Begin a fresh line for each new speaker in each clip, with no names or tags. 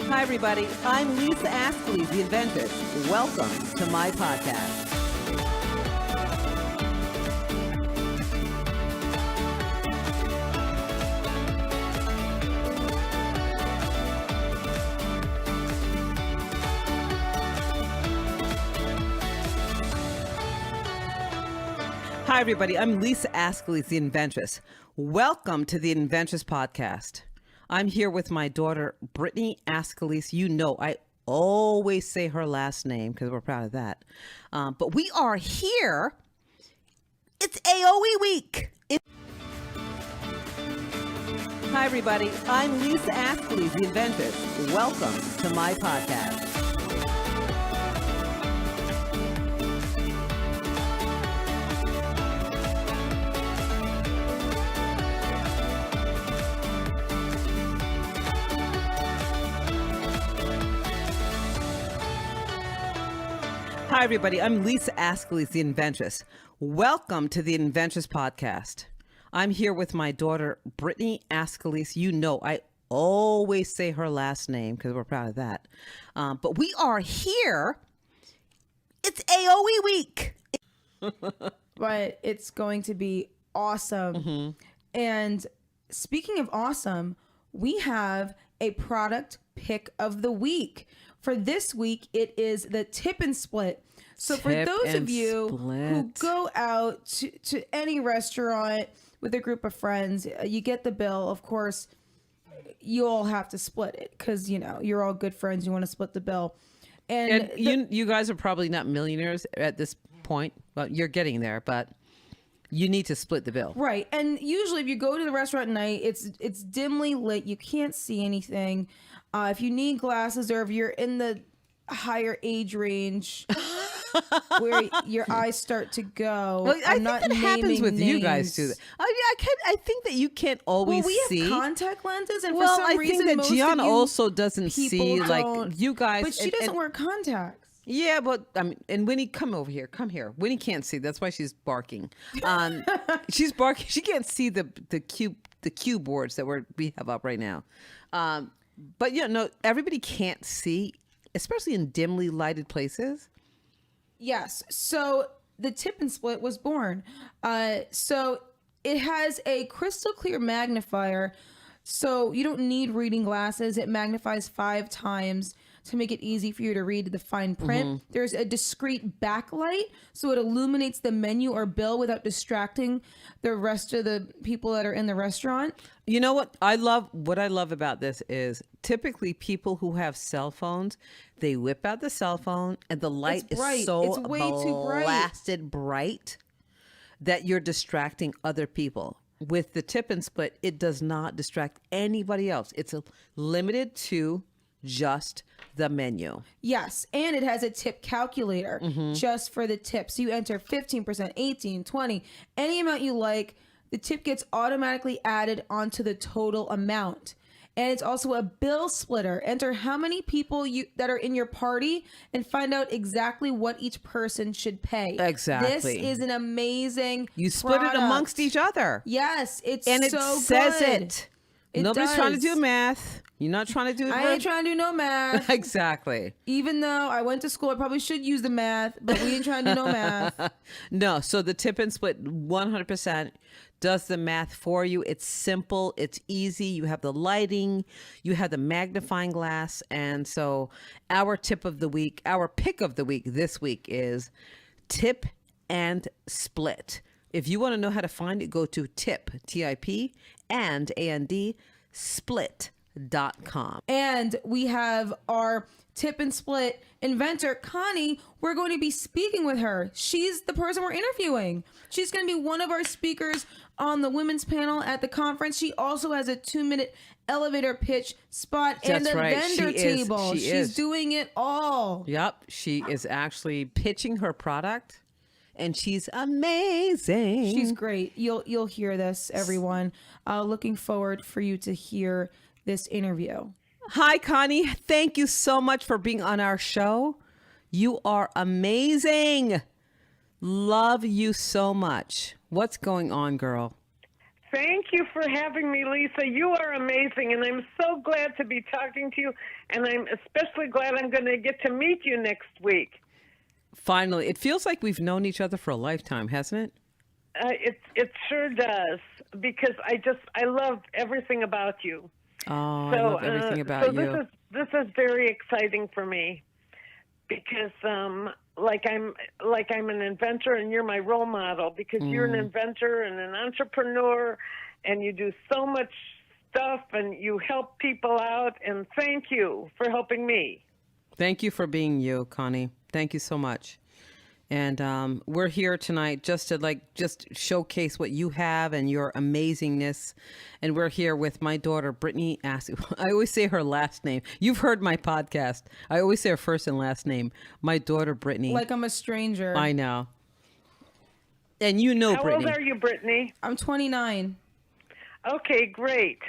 Hi, everybody. I'm Lisa Astley, the Invented. Welcome to my podcast. Hi, everybody. I'm Lisa Astley, the Inventress. Welcome to the Inventress podcast. I'm here with my daughter, Brittany Askelis. You know, I always say her last name because we're proud of that. But we are here. It's AOWIE week. Hi, everybody. I'm Lisa Astley, the Inventress. Welcome to my podcast. Hi, everybody. I'm Lisa Askelis, the Inventress. Welcome to the Inventress podcast. I'm here with my daughter, Brittany Askelis. You know, I always say her last name because we're proud of that. But we are here. It's AOWIE week.
But it's going to be awesome. Mm-hmm. And speaking of awesome, we have a product pick of the week. For this week, it is the tip and split. So for those of you who go out to any restaurant with a group of friends, you get the bill. Of course, you all have to split it because, you know, you're all good friends. You want to split the bill. And
you guys are probably not millionaires at this point. Well, you're getting there, but you need to split the bill.
Right. And usually if you go to the restaurant at night, it's dimly lit. You can't see anything. If you need glasses or if you're in the higher age range where your eyes start to go.
Well, I think that happens with names. You guys too. I think that you can't always see.
We have contact lenses, and
for
some
I
reason,
think that Gianna also doesn't see like you guys.
But she doesn't wear contacts.
Yeah, but I mean, and Winnie, come over here. Come here. Winnie can't see. That's why she's barking. She's barking. She can't see the cue boards that we have up right now. But yeah, no, everybody can't see, especially in dimly lighted places.
Yes. So the tip and split was born. So it has a crystal clear magnifier. So you don't need reading glasses. It magnifies 5 times to make it easy for you to read the fine print. Mm-hmm. There's a discrete backlight, so it illuminates the menu or bill without distracting the rest of the people that are in the restaurant.
You know what I love about this is typically people who have cell phones, they whip out the cell phone and the light is so
it's way too
blasted bright that you're distracting other people. With the tip and split, it does not distract anybody else. It's limited to just the menu.
Yes, and it has a tip calculator just for the tips. You enter 15%, 18, 20, any amount you like. The tip gets automatically added onto the total amount. And it's also a bill splitter. Enter how many people that are in your party and find out exactly what each person should pay.
Exactly.
This is an amazing
You split
product.
it amongst each other.
Yes, it's
and it
so
says
good.
It. Nobody's trying to do math. You're not trying to do it.
I ain't trying to do no math.
Exactly.
Even though I went to school, I probably should use the math, but we ain't trying to do no math.
No, so the tip and split 100% does the math for you. It's simple. It's easy. You have the lighting. You have the magnifying glass. And so our tip of the week, our pick of the week this week is tip and split. If you want to know how to find it, go to tip, T-I-P, and A-N-D, split.com.
And we have our tip and split inventor, Connie. We're going to be speaking with her. She's the person we're interviewing. She's going to be one of our speakers on the women's panel at the conference. She also has a 2-minute elevator pitch spot and a vendor table. She's doing it all.
Yep. She is actually pitching her product. And she's amazing.
She's great. You'll hear this, everyone. Looking forward for you to hear this interview.
Hi, Connie. Thank you so much for being on our show. You are amazing. Love you so much. What's going on, girl?
Thank you for having me, Lisa. You are amazing, and I'm so glad to be talking to you, and I'm especially glad I'm going to get to meet you next week.
Finally, it feels like we've known each other for a lifetime, hasn't it?
It sure does, because I love everything about you.
Oh, I love everything about you.
This is very exciting for me, because like I'm an inventor and you're my role model, because you're an inventor and an entrepreneur, and you do so much stuff and you help people out, and thank you for helping me.
Thank you for being you, Connie. Thank you so much. And we're here tonight just to just showcase what you have and your amazingness. And we're here with my daughter, Brittany. I always say her last name. You've heard my podcast. I always say her first and last name. My daughter, Brittany.
Like I'm a stranger.
I know. And you know, Brittany.
How old are you, Brittany?
I'm 29.
Okay, great.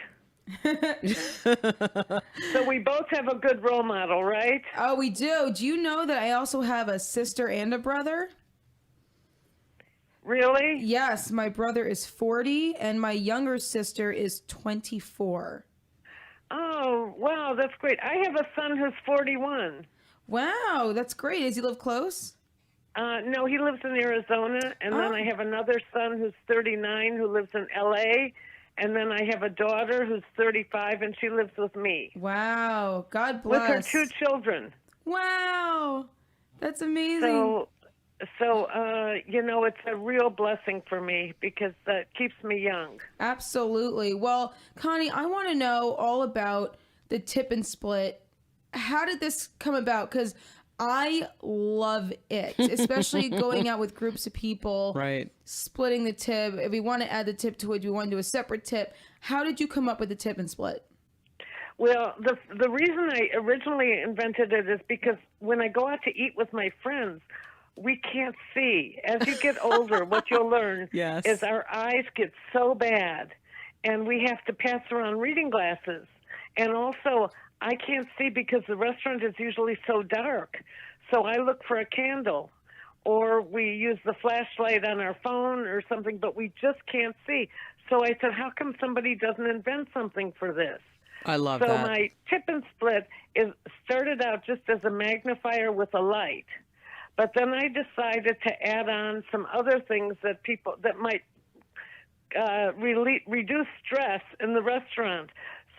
So we both have a good role model, right?
Oh, we do. Do you know that I also have a sister and a brother?
Really?
Yes, my brother is 40 and my younger sister is 24.
Oh, wow, that's great. I have a son who's 41.
Wow, that's great. Does he live close?
No, he lives in Arizona, and then I have another son who's 39 who lives in LA. And then I have a daughter who's 35, and she lives with me.
Wow. God bless.
With her 2 children.
Wow. That's amazing.
So it's a real blessing for me, because that keeps me young.
Absolutely. Well, Connie, I want to know all about the tip and split. How did this come about? Because I love it, especially going out with groups of people,
right?
Splitting the tip. If we want to add the tip to it, we want to do a separate tip. How did you come up with the tip and split?
Well, the reason I originally invented it is because when I go out to eat with my friends, we can't see. As you get older, what you'll learn is our eyes get so bad, and we have to pass around reading glasses. And also, I can't see because the restaurant is usually so dark. So I look for a candle, or we use the flashlight on our phone or something, but we just can't see. So I said, how come somebody doesn't invent something for this?
I love
that.
So
my tip and split started out just as a magnifier with a light. But then I decided to add on some other things that might reduce stress in the restaurant.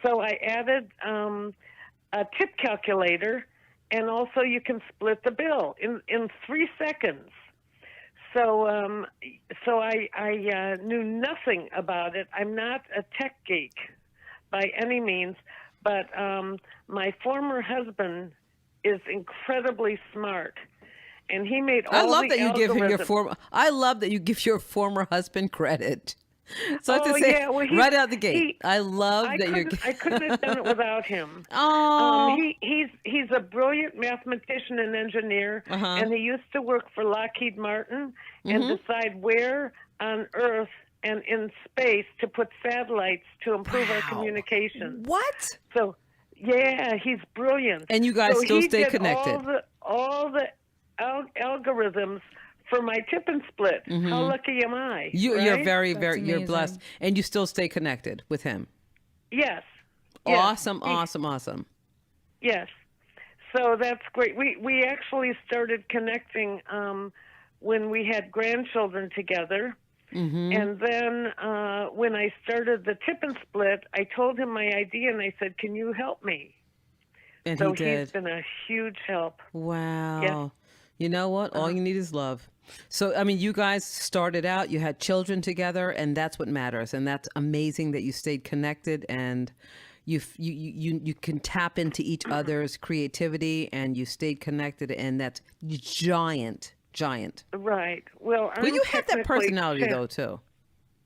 So I added a tip calculator, and also you can split the bill in 3 seconds. So I knew nothing about it. I'm not a tech geek by any means, but my former husband is incredibly smart, and he made all the algorithms.
I love that you give your former husband credit. So to say, right out the gate, I love that
I couldn't have done it without him.
Oh,
he's a brilliant mathematician and engineer, and he used to work for Lockheed Martin and decide where on Earth and in space to put satellites to improve our communication.
What?
So, yeah, he's brilliant.
And you guys still stay connected.
All the algorithms for my tip and split. How lucky am I?
You're very, very, you're blessed. And you still stay connected with him.
Yes.
Awesome.
Yes. So that's great. We actually started connecting when we had grandchildren together. And then when I started the tip and split, I told him my idea, and I said, can you help me?
And
so
he did.
He's been a huge help.
Wow.
Yeah.
You know what? All you need is love. So, I mean, you guys started out, you had children together, and that's what matters. And that's amazing that you stayed connected, and you can tap into each other's creativity, and you stayed connected, and that's giant.
Right. Well,
you have that personality, though, too.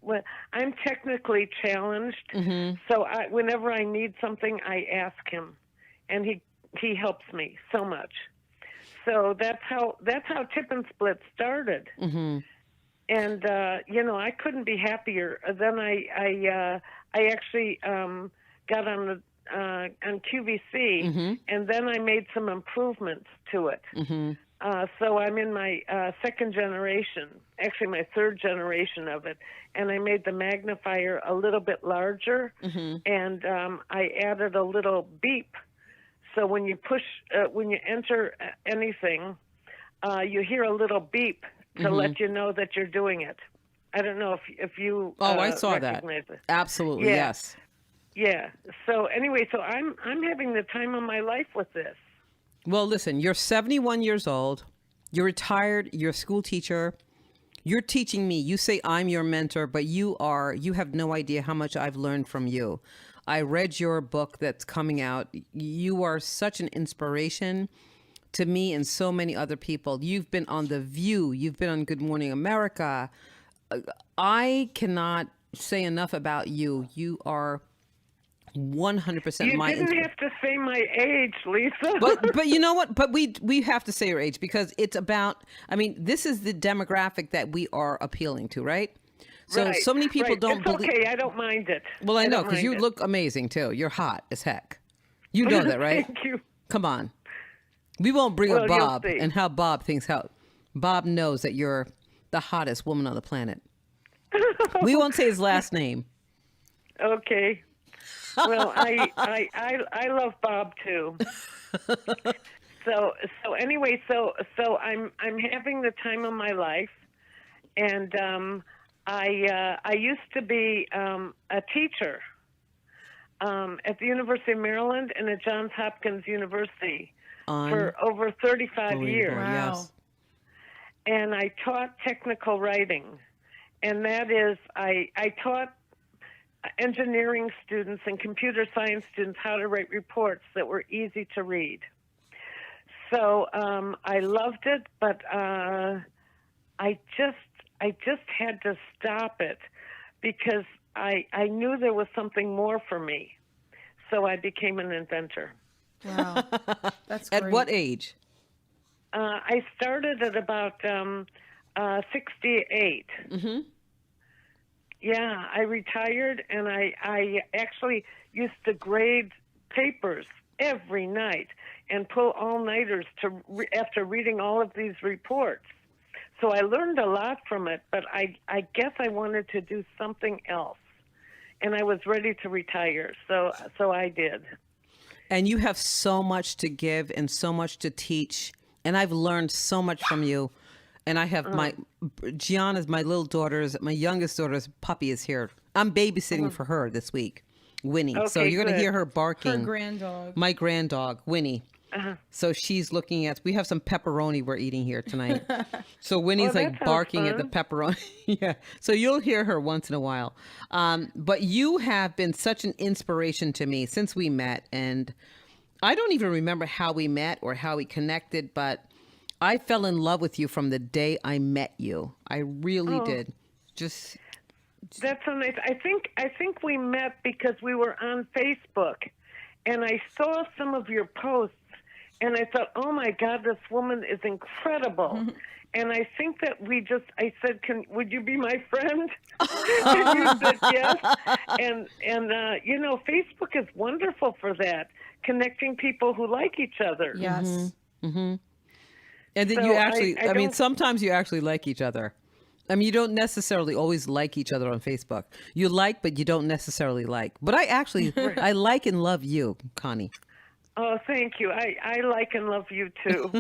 Well, I'm technically challenged, so whenever I need something, I ask him, and he helps me so much. So that's how tip and split started, and I couldn't be happier. Then I actually got on QVC, and then I made some improvements to it. So I'm in my second generation. actually my third generation of it, and I made the magnifier a little bit larger, and I added a little beep. So when you when you enter anything, you hear a little beep to let you know that you're doing it. I don't know if you
I saw that.
it.
Absolutely,
Yeah.
yes.
Yeah. So anyway, so I'm having the time of my life with this.
Well, listen, you're 71 years old. You're retired. You're a school teacher. You're teaching me. You say I'm your mentor, but you have no idea how much I've learned from you. I read your book that's coming out. You are such an inspiration to me and so many other people. You've been on The View. You've been on Good Morning America. I cannot say enough about you. You are 100%
You
my
didn't have to say my age, Lisa.
but you know what? But we have to say your age because it's about, I mean, this is the demographic that we are appealing to, right? So
Right,
so many people
right.
don't
It's
believe.
okay, I don't mind it.
Well, I know
don't
because you
mind it.
look amazing too. You're hot as heck. You know that, right?
Thank you.
Come on. We won't bring up
Well, you'll
Bob
see.
and how Bob thinks how Bob knows that you're the hottest woman on the planet. We won't say his last name.
Okay. Well, I love Bob too. So anyway, so I'm having the time of my life, and I used to be a teacher at the University of Maryland and at Johns Hopkins University for over 35 years.
Wow.
Yes.
And I taught technical writing, and that is I taught engineering students and computer science students how to write reports that were easy to read. So I loved it, but I just had to stop it because I knew there was something more for me. So I became an inventor.
Wow. That's great.
At what age?
I started at about 68.
Mm-hmm.
Yeah, I retired, and I actually used to grade papers every night and pull all-nighters after reading all of these reports. So I learned a lot from it, but I guess I wanted to do something else, and I was ready to retire, so I did.
And you have so much to give and so much to teach, and I've learned so much from you. And I have Gianna's, my little daughter's, my youngest daughter's puppy is here. I'm babysitting for her this week, Winnie. So
Okay,
you're going to
good.
hear her barking.
Her grand dog.
My grand dog, Winnie. So she's looking at, we have some pepperoni we're eating here tonight. So Winnie's
that
like
sounds
barking at the
fun.
pepperoni. Yeah. So you'll hear her once in a while. But you have been such an inspiration to me since we met. And I don't even remember how we met or how we connected, but I fell in love with you from the day I met you. I really did. Just
That's so nice. I think we met because we were on Facebook, and I saw some of your posts, and I thought, oh my God, this woman is incredible. And I think that I said, would you be my friend? And you said yes. And you know, Facebook is wonderful for that, connecting people who like each other.
Yes.
And then
So
you actually,
I
I mean,
don't-
sometimes you actually like each other. I mean, you don't necessarily always like each other on Facebook. You like, but you don't necessarily like. But I actually, I like and love you, Connie.
Oh, thank you. I like and love you too.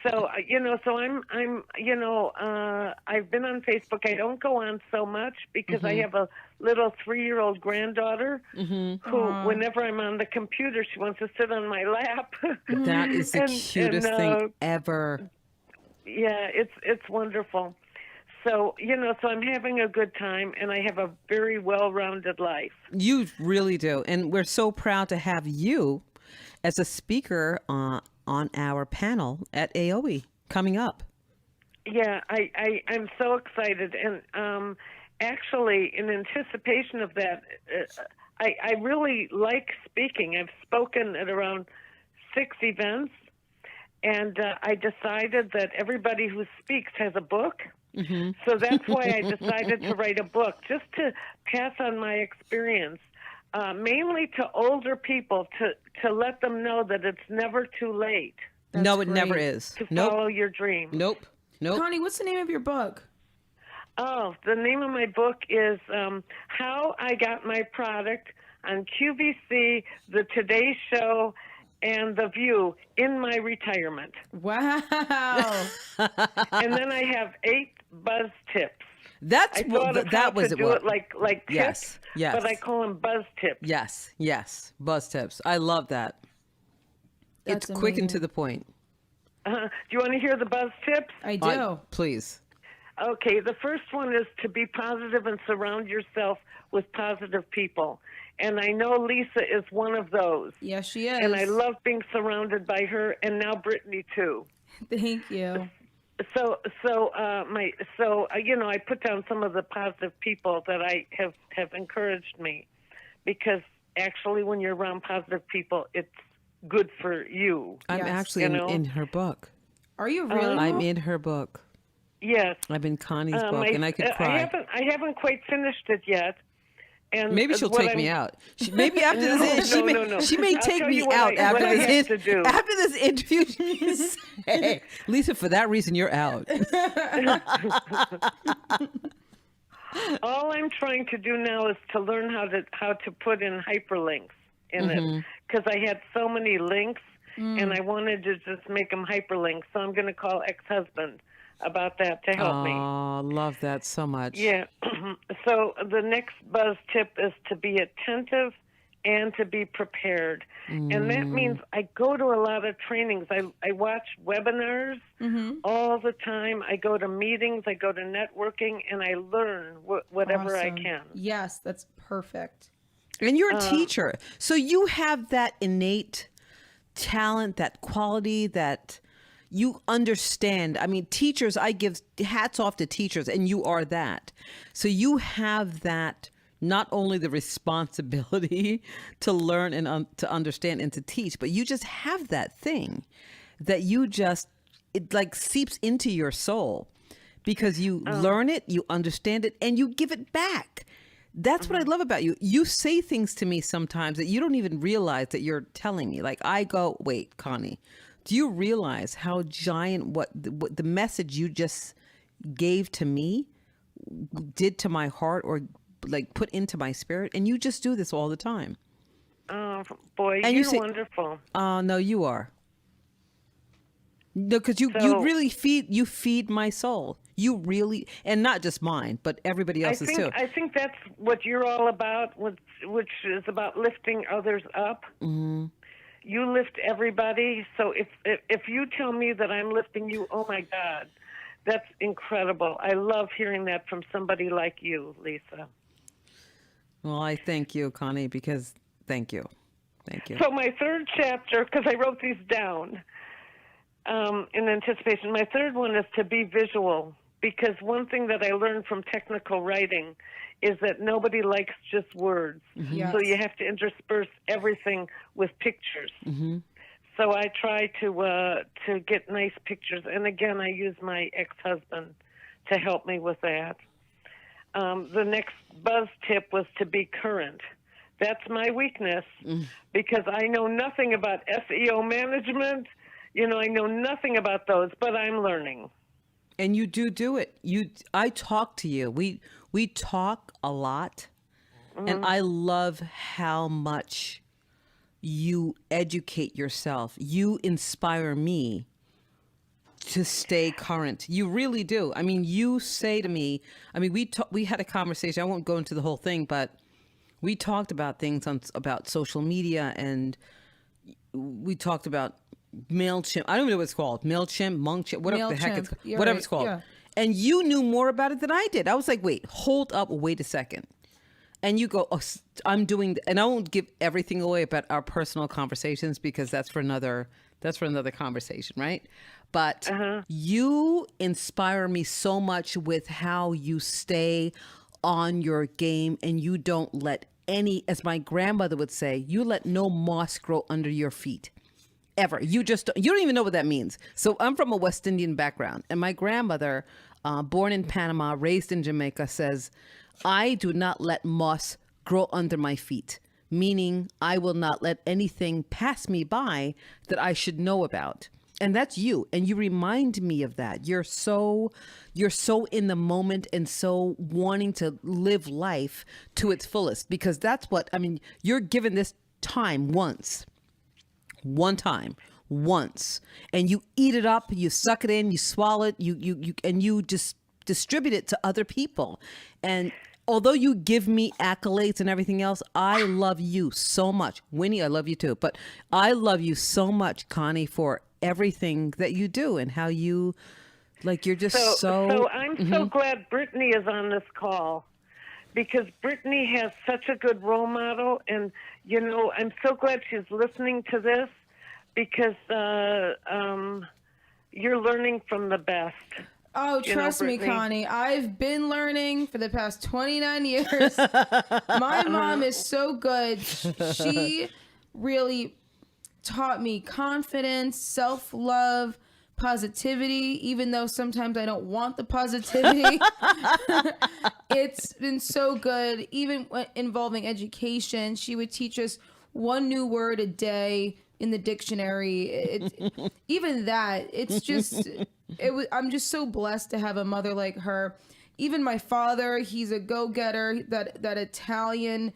So you know, so I'm I've been on Facebook. I don't go on so much because I have a little 3-year-old granddaughter who, whenever I'm on the computer, she wants to sit on my lap.
That is the cutest thing ever.
Yeah, it's wonderful. So you know, so I'm having a good time, and I have a very well-rounded life.
You really do. And we're so proud to have you as a speaker on our panel at AOWIE coming up.
Yeah, I'm so excited, and actually, in anticipation of that, I really like speaking. I've spoken at around 6 events, and I decided that everybody who speaks has a book. So that's why I decided to write a book, just to pass on my experience, mainly to older people, to let them know that it's never too late
No, it
great.
never is.
to
Nope.
follow your dream.
Nope.
Connie, what's the name of your book?
Oh, the name of my book is How I Got My Product on QVC, The Today Show, and The View in My Retirement.
Wow.
And then I have 8 buzz tips.
That's
I thought of
that
how
was
to
it.
do
What?
it like tips,
Yes.
but I call them buzz tips.
Yes. Buzz tips. I love that.
That's
It's quick and
amazing.
to the point.
Do you want to hear the buzz tips?
I do.
Please.
Okay, the first one is to be positive and surround yourself with positive people. And I know Lisa is one of those.
Yes, she is.
And I love being surrounded by her, and now Brittany too.
Thank you.
So I put down some of the positive people that I have encouraged me, because actually when you're around positive people, it's good for you.
I'm
Yes.
actually in her book.
Are you really?
I'm in her book.
Yes.
I'm in Connie's book, and I could cry.
I haven't quite finished it yet. And
Maybe she'll take me out. Maybe after this,
No.
she may
I'll
take
tell
me
you what
out after
I have
this.
to do.
After this interview, she say, Lisa, for that reason, you're out.
All I'm trying to do now is to learn how to put in hyperlinks in it, because I had so many links, and I wanted to just make them hyperlinks. So I'm going to call ex-husband about that to help me.
Oh, love that so much.
Yeah. So the next buzz tip is to be attentive and to be prepared. And that means I go to a lot of trainings. I watch webinars all the time. I go to meetings. I go to networking, and I learn whatever I
Awesome.
can.
Yes, that's perfect.
And you're a teacher. So you have that innate talent, that quality that you understand. I mean, teachers, I give hats off to teachers, and you are that. So you have that, not only the responsibility to learn and to understand and to teach, but you just have that thing that it like seeps into your soul, because you learn it, you understand it, and you give it back. That's what I love about you. You say things to me sometimes that you don't even realize that you're telling me. Like I go, wait, Connie, do you realize how giant what the message you just gave to me did to my heart, or like put into my spirit? And you just do this all the time.
Oh, boy,
And
you're
you say,
wonderful.
No, you are. No, because you
So-
really feed my soul. You really, and not just mine, but everybody else's too.
I think that's what you're all about, which is about lifting others up. Mm-hmm. You lift everybody. So if you tell me that I'm lifting you, oh my God, that's incredible. I love hearing that from somebody like you, Lisa.
Well, I thank you, Connie, because thank you.
So my third chapter, because I wrote these down in anticipation, my third one is to be visual, because one thing that I learned from technical writing is that nobody likes just words.
Yes.
So you have to intersperse everything with pictures. So I try to get nice pictures. And again, I use my ex-husband to help me with that. The next buzz tip was to be current. That's my weakness, because I know nothing about SEO management. I know nothing about those, but I'm learning.
And you do it. I talk to you. We talk a lot, and I love how much you educate yourself. You inspire me to stay current. You really do. I mean, you say to me, we had a conversation. I won't go into the whole thing, but we talked about things about social media, and we talked about MailChimp. I don't know what it's called. MailChimp, Monkchimp, whatever the heck it's called.
You're
whatever
right.
it's called.
Yeah.
And you knew more about it than I did. I was like, wait, hold up, wait a second. And you go, I'm doing, and I won't give everything away about our personal conversations, because that's for another conversation, right? But you inspire me so much with how you stay on your game, and you don't let any, as my grandmother would say, you let no moss grow under your feet. Ever. You don't even know what that means. So I'm from a West Indian background, and my grandmother, born in Panama, raised in Jamaica, says, I do not let moss grow under my feet, meaning I will not let anything pass me by that I should know about. And that's you. And you remind me of that. You're so in the moment and so wanting to live life to its fullest, because that's what, I mean, you're given this time one time, once, and you eat it up, you suck it in, you swallow it, and you just distribute it to other people. And although you give me accolades and everything else, I love you so much. Winnie, I love you too, but I love you so much, Connie, for everything that you do and how you, like, you're just
So I'm so glad Brittany is on this call, because Brittany has such a good role model, and you know, I'm so glad she's listening to this, because you're learning from the best.
Oh, trust me, Connie. I've been learning for the past 29 years. My mom is so good. She really taught me confidence, self-love, positivity, even though sometimes I don't want the positivity. It's been so good. Even involving education, she would teach us one new word a day in the dictionary. Even that, it's just, I'm just so blessed to have a mother like her. Even my father, he's a go-getter, that Italian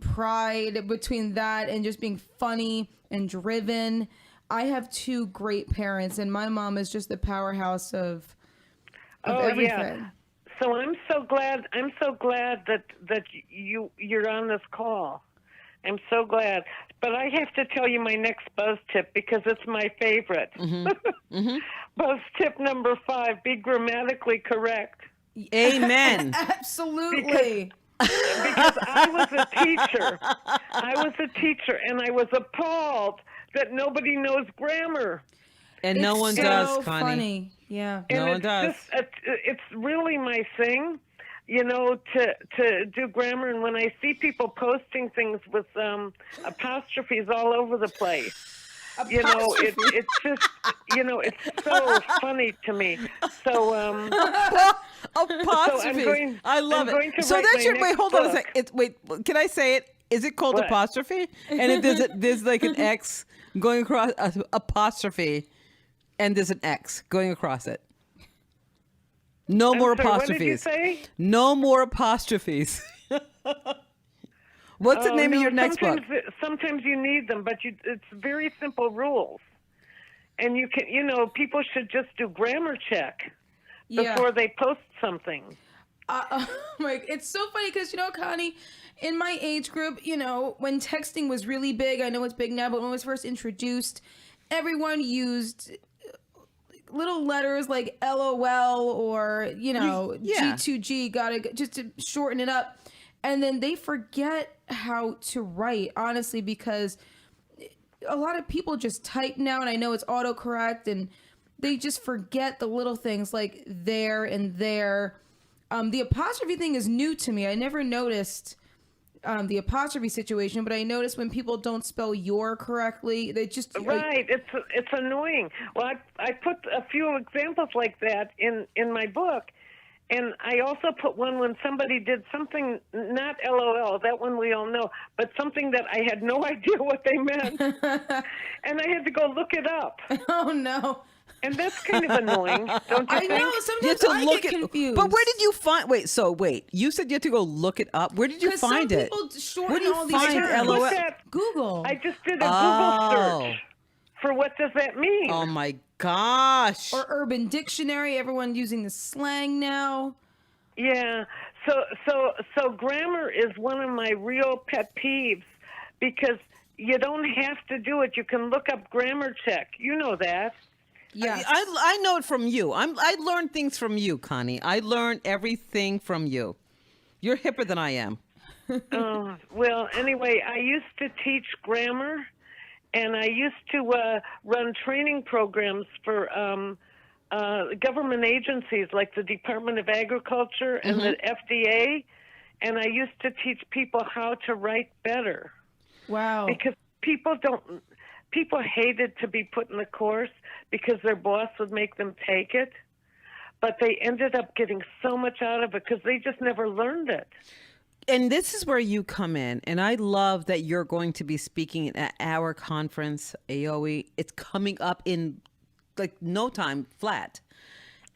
pride between that and just being funny and driven. I have two great parents, and my mom is just the powerhouse of everything.
Yeah. So I'm so glad that you're on this call. I'm so glad. But I have to tell you my next buzz tip, because it's my favorite. Buzz tip number 5, be grammatically correct.
Amen.
Absolutely.
Because I was a teacher, and I was appalled that nobody knows grammar.
And no one does, Connie.
Funny. Yeah.
And
no one does.
It's really my thing, you know, to do grammar. And when I see people posting things with apostrophes all over the place, you know, it's just, you know, it's so funny to me. So
apostrophe. I love it. So that's your wait. Hold on a second. Wait, can I say it? Is it called apostrophe? And if there's like an X going across apostrophe, and there's an X going across it. No more apostrophes.
What did you say?
No more apostrophes. What's the name of your next book?
Sometimes you need them, but it's very simple rules. And you can, you know, people should just do grammar check before they post something.
It's so funny because, you know, Connie, in my age group, you know, when texting was really big, I know it's big now, but when it was first introduced, everyone used little letters like LOL or, you know, G2G, just to shorten it up. And then they forget how to write, honestly, because a lot of people just type now, and I know it's autocorrect, and they just forget the little things like there and there. The apostrophe thing is new to me. I never noticed the apostrophe situation, but I noticed when people don't spell your correctly, they just...
Right, it's annoying. Well, I put a few examples like that in my book, and I also put one when somebody did something, not LOL, that one we all know, but something that I had no idea what they meant, and I had to go look it up.
Oh, no.
And that's kind of annoying, don't you think?
I know, sometimes I get confused.
But where did you find... Wait, you said you had to go look it up. Where did you find it?
Some people shorten
Where do you
all these
find
terms.
LOL?
Google.
I just did a Google search for what does that mean.
Oh, my gosh.
Or Urban Dictionary, everyone using the slang now.
Yeah, so grammar is one of my real pet peeves, because you don't have to do it. You can look up grammar check. You know that.
Yes.
I know it from you. I learned things from you, Connie. I learned everything from you. You're hipper than I am.
Well, anyway, I used to teach grammar, and I used to run training programs for government agencies like the Department of Agriculture and the FDA, and I used to teach people how to write better.
Wow.
Because people hated to be put in the course because their boss would make them take it, but they ended up getting so much out of it because they just never learned it.
And this is where you come in. And I love that you're going to be speaking at our conference, AOWIE. It's coming up in like no time flat.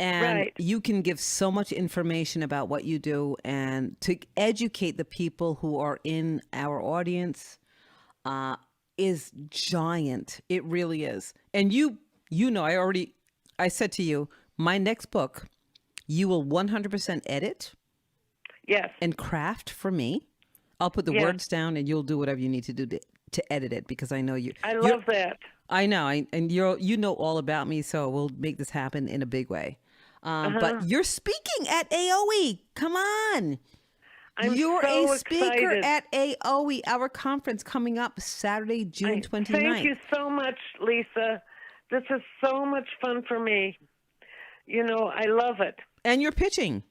And
Right.
you can give so much information about what you do and to educate the people who are in our audience is giant. It really is. And you know, I said to you, my next book, you will 100% edit.
Yes.
And craft for me. I'll put the words down and you'll do whatever you need to do to edit it because I know you.
I love that.
I know. And you know all about me, so we'll make this happen in a big way. But you're speaking at AOWIE. Come on. You're
so
a speaker
excited.
at AOWIE, our conference coming up Saturday, June 29th.
Thank you so much, Lisa. This is so much fun for me. You know, I love it.
And you're pitching.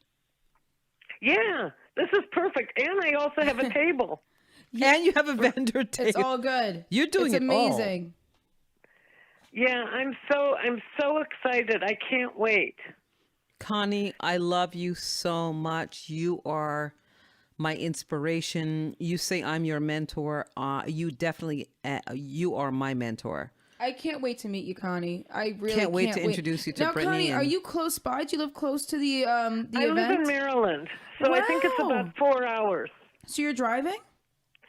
Yeah, this is perfect. And I also have a table.
And you have a vendor table.
It's all good.
You're doing
it's
it all.
amazing.
Yeah, I'm so excited. I can't wait.
Connie, I love you so much. You are my inspiration. You say I'm your mentor. You definitely, you are my mentor.
I can't wait to meet you, Connie. I really
Can't wait to introduce you to
now,
Brittany
Connie,
and-
are you close by? Do you live close to the
I
event?
live in Maryland, so I think it's
Wow.
about 4 hours.
So you're driving?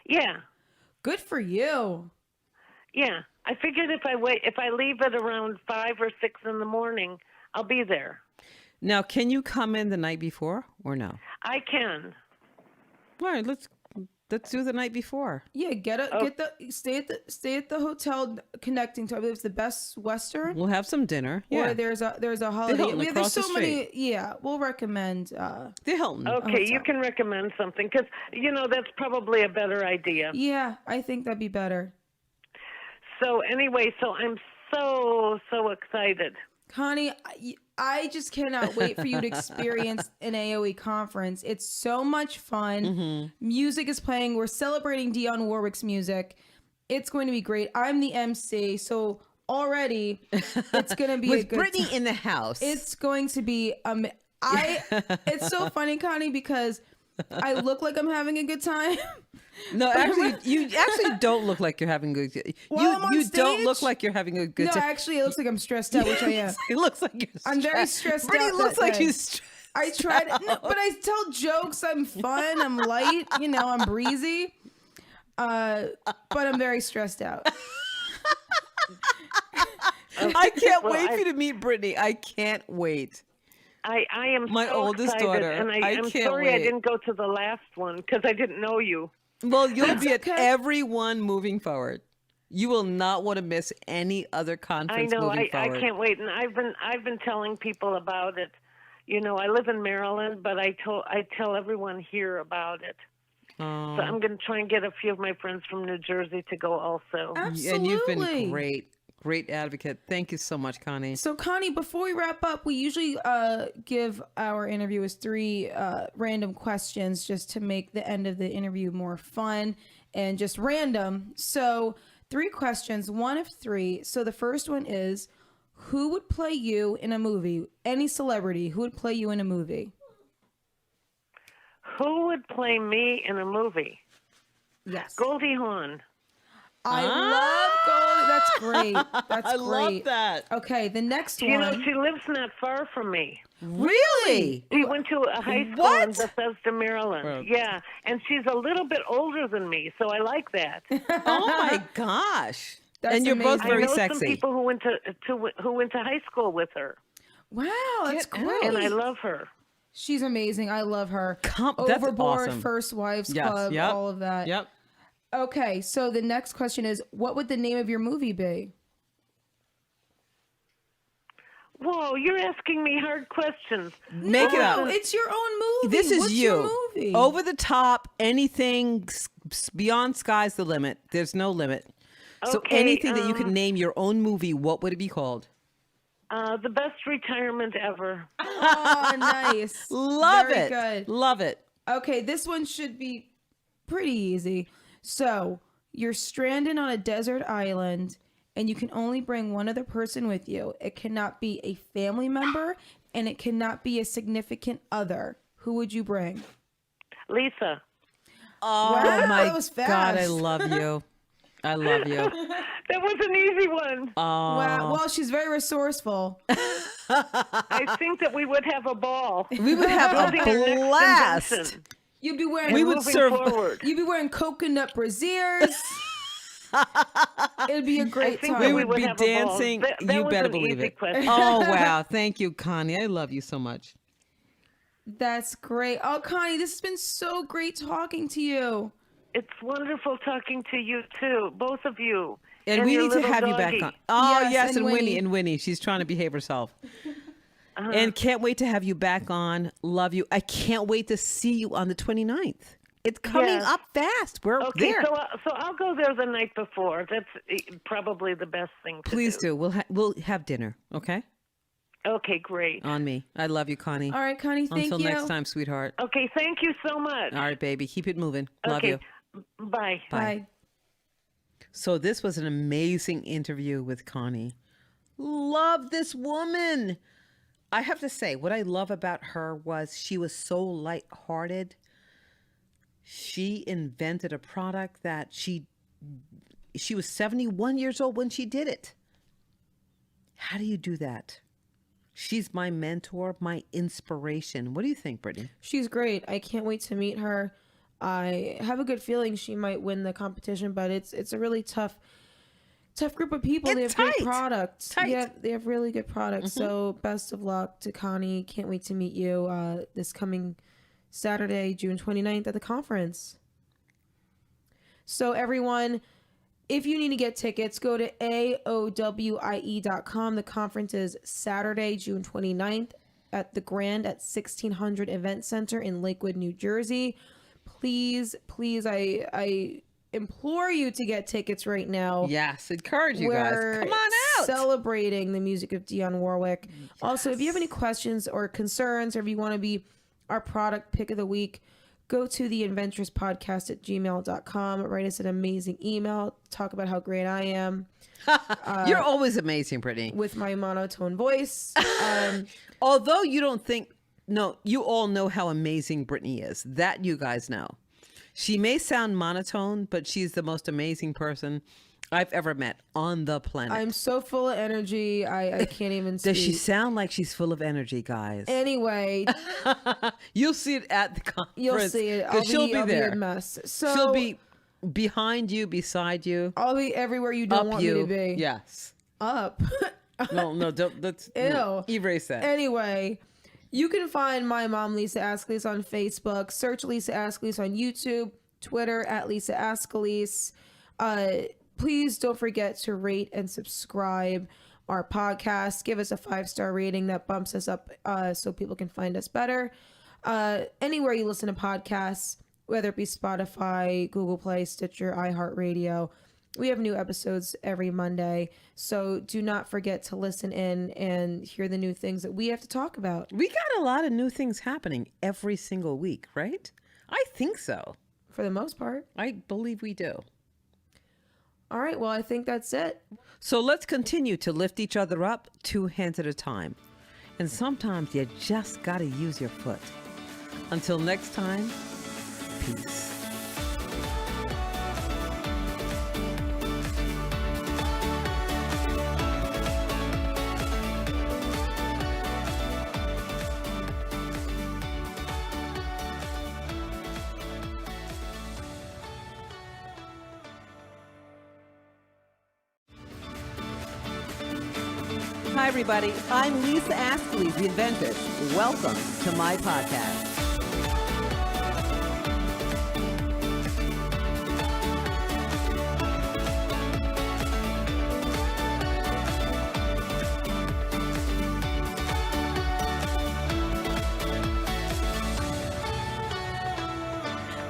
Yeah,
Good for you.
yeah. I figured if I leave at around 5 or 6 in the morning, I'll be there.
Now, can you come in the night before or no?
I can.
All right, let's do the night before.
Yeah, stay at the hotel connecting to, I believe it's the Best Western.
We'll have some dinner.
Or
Yeah,
there's a holiday.
Hilton
There's
across the
so many. Yeah, we'll recommend.
the Hilton.
Okay, you
hotel.
can recommend something because that's probably a better idea.
Yeah, I think that'd be better.
So anyway, so I'm so excited.
Connie, I just cannot wait for you to experience an AOE conference. It's so much fun.
Mm-hmm.
Music is playing. We're celebrating Dionne Warwick's music. It's going to be great. I'm the MC, so already it's going to be a
With
good
Brittany
time.
in the house.
It's going to be it's so funny, Connie, because I look like I'm having a good time.
No, actually, you actually don't look like you're having a good.
While I'm on
You don't
stage?
look like you're having a good
No,
time.
actually, it looks like I'm stressed out, which I am.
It looks like you're.
I'm very stressed
Brittany
out
looks
that
like
day.
she's. Stressed.
I tried, no, but I tell jokes. I'm fun. I'm light. I'm breezy. But I'm very stressed out.
I can't
Well,
wait for you to meet Brittany. I can't wait.
I am
My
so
oldest
excited,
daughter.
and
I
I'm
can't
sorry I
wait.
didn't go to the last one because I didn't know you.
Well, you'll be at
okay.
every one moving forward. You will not want to miss any other
I
conference
know.
moving
I
forward.
can't wait, and I've been telling people about it. I live in Maryland, but I tell everyone here about it. So I'm going to try and get a few of my friends from New Jersey to go also.
Absolutely.
And you've been great advocate. Thank you so much, Connie.
So, Connie, before we wrap up, we usually give our interviewers 3 random questions just to make the end of the interview more fun and just random. So, 3 questions, 1 of 3. So, the first one is, who would play you in a movie? Any celebrity, who would play you in a movie?
Who would play me in a movie?
Yes.
Goldie Hawn.
I love Goldie. That's great. That's
I
great.
love that.
Okay, the next
You know,
one.
she lives not far from me.
Really?
She went to a high school
What?
in Bethesda, Maryland.
Well-
Yeah, and she's a little bit older than me, so I like that.
Oh my gosh.
That's
And you're both
amazing.
very
I know
sexy.
some people who went to high school with her,
Wow, that's
Get
great.
and I love her.
She's amazing. I love her.
That's
Overboard,
awesome.
First Wives
Yes,
Club,
yep,
all of that.
Yep.
Okay, so the next question is, what would the name of your movie be?
Whoa, you're asking me hard questions.
Make it
No,
up.
it's your own movie.
This is
What's
you.
your movie?
Over the top, anything beyond sky's the limit. There's no limit. So
Okay,
anything that you could name your own movie, what would it be called?
The best retirement ever.
Oh, nice.
Love
Very
it.
good.
Love it.
Okay, this one should be pretty easy. So, you're stranded on a desert island and you can only bring one other person with you. It cannot be a family member and it cannot be a significant other. Who would you bring?
Lisa.
Oh
wow,
my
that was fast.
God, I love you. I love you.
That was an easy one.
Wow. Well, she's very resourceful.
I think that we would have a ball.
We would have a
Building our next
blast.
invention.
You'd be wearing.
We would
Moving
serve.
forward.
You'd be wearing coconut brassieres. It'd be a great
think
time.
We
we
would be
have a ball.
dancing.
That
You
was
better
an
believe
easy
it.
question.
Oh wow! Thank you, Connie. I love you so much.
That's great. Oh, Connie, this has been so great talking to you.
It's wonderful talking to you too, both of you.
And we
your
need to
little
have you
doggy.
back on. Oh
Yes,
yes,
and
and
Winnie.
Winnie. She's trying to behave herself. And can't wait to have you back on. Love you. I can't wait to see you on the 29th. It's coming
Yes.
up fast. We're
Okay,
there.
so I'll go there the night before. That's probably the best thing to
Please
do.
do. We'll have dinner. Okay.
Okay, great.
On me. I love you, Connie.
All right, Connie, thank
Until
you.
next time, sweetheart.
Okay, thank you so much.
All right, baby. Keep it moving. Love
okay,
you.
bye.
Bye.
So this was an amazing interview with Connie. Love this woman. I have to say, what I love about her was she was so lighthearted. She invented a product that she was 71 years old when she did it. How do you do that? She's my mentor, my inspiration. What do you think, Brittany?
She's great. I can't wait to meet her. I have a good feeling she might win the competition, but it's a really tough group of people. They have great products. Yeah, they have really good products. So best of luck to Connie. Can't wait to meet you this coming Saturday, June 29th at the conference. So everyone, if you need to get tickets, go to AOWIE.com. The conference is Saturday, June 29th at the Grand at 1600 Event Center in Lakewood, New Jersey. Please, I implore you to get tickets right now.
Yes, encourage you guys. Come on out.
Celebrating the music of Dionne Warwick. Yes. Also, if you have any questions or concerns, or if you want to be our product pick of the week, go to the adventurespodcast@gmail.com. Write us an amazing email. Talk about how great I am.
You're always amazing, Brittany.
With my monotone voice.
Although you don't think, no, you all know how amazing Brittany is. That you guys know. She may sound monotone, but she's the most amazing person I've ever met on the planet.
I'm so full of energy. I can't even speak.
Does she sound like she's full of energy, guys?
Anyway.
You'll see it at the conference.
You'll see it.
She'll be there.
Be a mess. So
she'll be behind you, beside you.
I'll be everywhere you don't want me to be.
Yes.
Up.
No, don't. Let's erase that.
Anyway, you can find my mom, Lisa Askelis, on Facebook. Search Lisa Askelis on YouTube, Twitter at Lisa Askelis. Please don't forget to rate and subscribe our podcast. Give us a 5-star rating that bumps us up so people can find us better. Anywhere you listen to podcasts, whether it be Spotify, Google Play, Stitcher, iHeartRadio. We have new episodes every Monday. So do not forget to listen in and hear the new things that we have to talk about.
We got a lot of new things happening every single week, right? I think so.
For the most part.
I believe we do.
All right, well, I think that's it.
So let's continue to lift each other up 2 hands at a time. And sometimes you just got to use your foot. Until next time, peace. Hi, everybody. I'm Lisa Askelis, the Invented. Welcome to my podcast.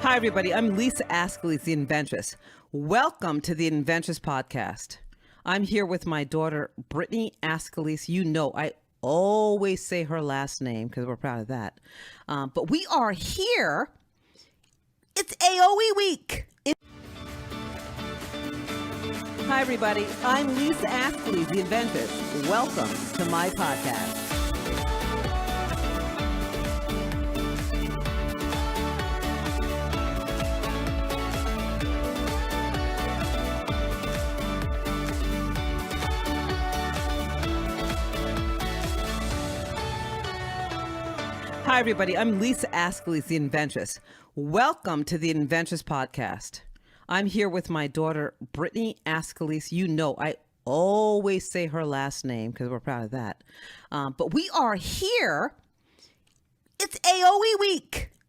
Hi, everybody. I'm Lisa Askelis, the Inventress. Welcome to the Inventress podcast. I'm here with my daughter, Brittany Askelis. You know, I always say her last name because we're proud of that. But we are here. It's AOWIE week. Hi, everybody. I'm Lisa Askelis, the Inventress. Welcome to my podcast. Hi, everybody. I'm Lisa Ascalise, the Inventress. Welcome to the Inventress Podcast. I'm here with my daughter, Brittany Ascalise. You know, I always say her last name because we're proud of that. But we are here. It's AOWIE week.